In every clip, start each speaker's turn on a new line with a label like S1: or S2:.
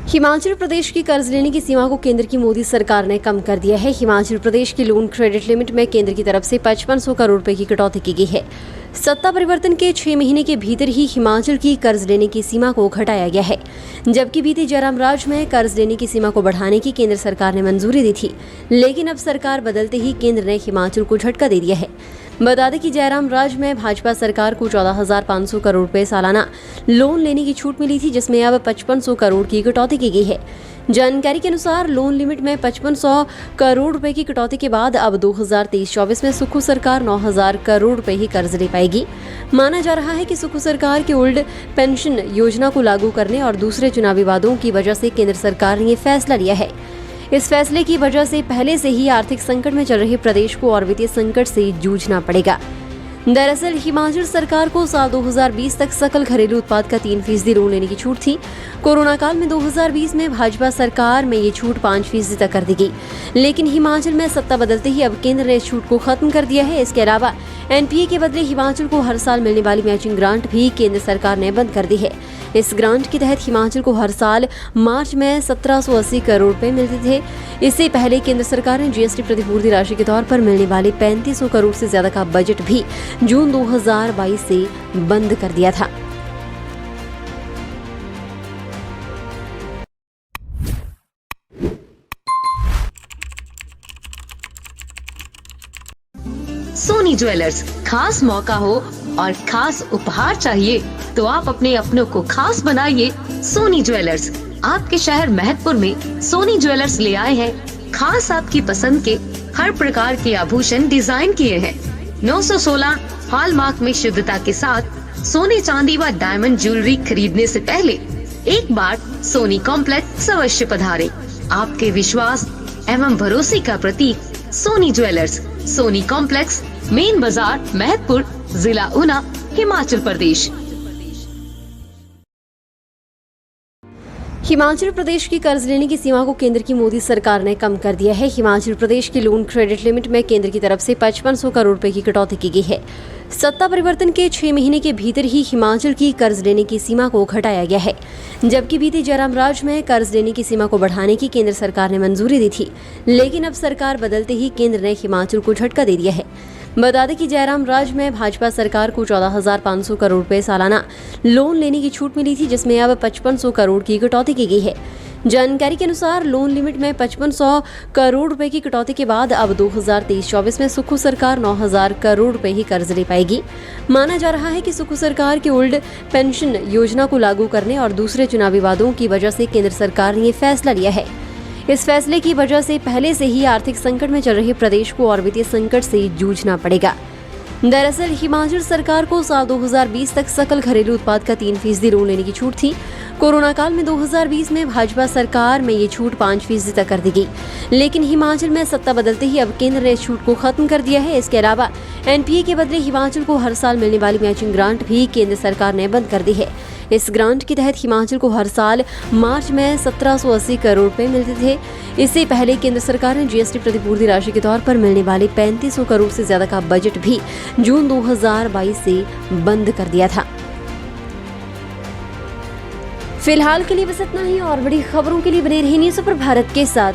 S1: हिमाचल प्रदेश की कर्ज लेने की सीमा को केंद्र की मोदी सरकार ने कम कर दिया है। हिमाचल प्रदेश की लोन क्रेडिट लिमिट में केंद्र की तरफ से 5500 करोड़ रुपए की कटौती की गई है। सत्ता परिवर्तन के 6 महीने के भीतर ही हिमाचल की कर्ज लेने की सीमा को घटाया गया है, जबकि बीते जयराम राज में कर्ज लेने की सीमा को बढ़ाने की केंद्र सरकार ने मंजूरी दी थी, लेकिन अब सरकार बदलते ही केंद्र ने हिमाचल को झटका दे दिया है। बता दें कि जयराम राज में भाजपा सरकार को 14,500 करोड़ रुपए सालाना लोन लेने की छूट मिली थी, जिसमें अब 5500 करोड़ की कटौती की गई है। जानकारी के अनुसार लोन लिमिट में 5500 करोड़ रुपए की कटौती के बाद अब 2023-24 में सुक्खू सरकार 9,000 करोड़ रुपए ही कर्ज ले पाएगी। माना जा रहा है कि सुक्खू सरकार के ओल्ड पेंशन योजना को लागू करने और दूसरे चुनावी वादों की वजह से केंद्र सरकार ने ये फैसला लिया है। इस फैसले की वजह से पहले से ही आर्थिक संकट में चल रहे प्रदेश को और वित्तीय संकट से जूझना पड़ेगा। दरअसल हिमाचल सरकार को साल 2020 तक सकल घरेलू उत्पाद का 3% लोन लेने की छूट थी। कोरोना काल में 2020 में भाजपा सरकार में ये छूट 5% तक कर दी गई, लेकिन हिमाचल में सत्ता बदलते ही अब केंद्र ने इस छूट को खत्म कर दिया है। इसके अलावा एनपीए के बदले हिमाचल को हर साल मिलने वाली मैचिंग ग्रांट भी केंद्र सरकार ने बंद कर दी है। इस ग्रांट के तहत हिमाचल को हर साल मार्च में 1780 करोड़ रुपए मिलते थे। इससे पहले केंद्र सरकार ने जीएसटी प्रतिपूर्ति राशि के तौर पर मिलने वाले 3500 करोड़ से ज्यादा का बजट भी जून 2022 से बंद कर दिया था।
S2: सोनी ज्वेलर्स, खास मौका हो और खास उपहार चाहिए तो आप अपने अपनों को खास बनाइए। सोनी ज्वेलर्स आपके शहर महतपुर में सोनी ज्वेलर्स ले आए हैं खास आपकी पसंद के हर प्रकार के आभूषण डिजाइन किए हैं। 916 हॉलमार्क में शुद्धता के साथ सोने चांदी व डायमंड ज्वेलरी खरीदने से पहले एक बार सोनी कॉम्प्लेक्स अवश्य पधारें। आपके विश्वास एवं भरोसे का प्रतीक Soni jewellers, Soni complex, main बाजार, महतपुर, जिला ऊना, हिमाचल प्रदेश।
S1: हिमाचल प्रदेश की कर्ज लेने की सीमा को केंद्र की मोदी सरकार ने कम कर दिया है। हिमाचल प्रदेश की लोन क्रेडिट लिमिट में केंद्र की तरफ से 5500 करोड़ रुपए की कटौती की गई है। सत्ता परिवर्तन के 6 महीने के भीतर ही हिमाचल की कर्ज लेने की सीमा को घटाया गया है, जबकि बीते जयराम राज में कर्ज लेने की सीमा को बढ़ाने की केंद्र सरकार ने मंजूरी दी थी, लेकिन अब सरकार बदलते ही केंद्र ने हिमाचल को झटका दे दिया है। बता दें कि जयराम राज में भाजपा सरकार को 14,500 करोड़ रुपए सालाना लोन लेने की छूट मिली थी, जिसमें अब 5500 करोड़ की कटौती की गई है। जानकारी के अनुसार लोन लिमिट में 5500 करोड़ रुपए की कटौती के बाद अब 2023-24 में सुक्खू सरकार 9,000 करोड़ रुपए ही कर्ज ले पाएगी। माना जा रहा है कि सुक्खू सरकार के ओल्ड पेंशन योजना को लागू करने और दूसरे चुनावी वादों की वजह से केंद्र सरकार ने ये फैसला लिया है। इस फैसले की वजह से पहले से ही आर्थिक संकट में चल रहे प्रदेश को और वित्तीय संकट से जूझना पड़ेगा। दरअसल हिमाचल सरकार को साल 2020 तक सकल घरेलू उत्पाद का 3% लोन लेने की छूट थी। कोरोना काल में 2020 में भाजपा सरकार में ये छूट 5% तक कर दी गई, लेकिन हिमाचल में सत्ता बदलते ही अब केंद्र ने इस छूट को खत्म कर दिया है। इसके अलावा एनपीए के बदले हिमाचल को हर साल मिलने वाली मैचिंग ग्रांट भी केंद्र सरकार ने बंद कर दी है। इस ग्रांट के तहत हिमाचल को हर साल मार्च में 1780 करोड़ रुपए मिलते थे। इससे पहले केंद्र सरकार ने जीएसटी प्रतिपूर्ति राशि के तौर पर मिलने वाले 3500 करोड़ से ज्यादा का बजट भी जून 2022 से बंद कर दिया था। फिलहाल के लिए बस इतना ही, और बड़ी खबरों के लिए बने रहिए न्यूज़ सुपर भारत के साथ।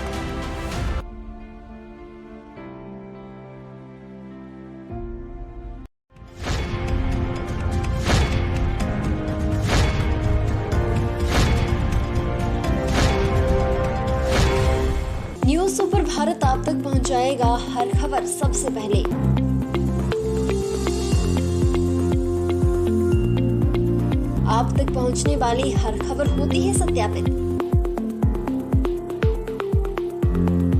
S1: न्यूज़ सुपर भारत आप तक पहुंचाएगा हर खबर सबसे पहले। आप तक पहुंचने वाली हर खबर होती है सत्यापित,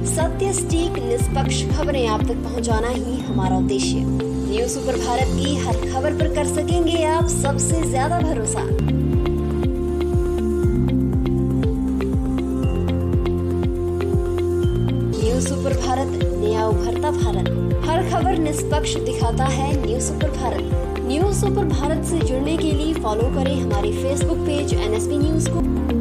S1: सत्य, सटीक, निष्पक्ष खबरें आप तक पहुंचाना ही हमारा उद्देश्य। न्यूज़ सुपर भारत की हर खबर पर कर सकेंगे आप सबसे ज्यादा भरोसा। न्यूज़ सुपर भारत, नया उभरता भारत। हर खबर निष्पक्ष दिखाता है news super Bharat. News super Bharat से जुड़ने के लिए फॉलो करें हमारे फेसबुक पेज NSP न्यूज़ को।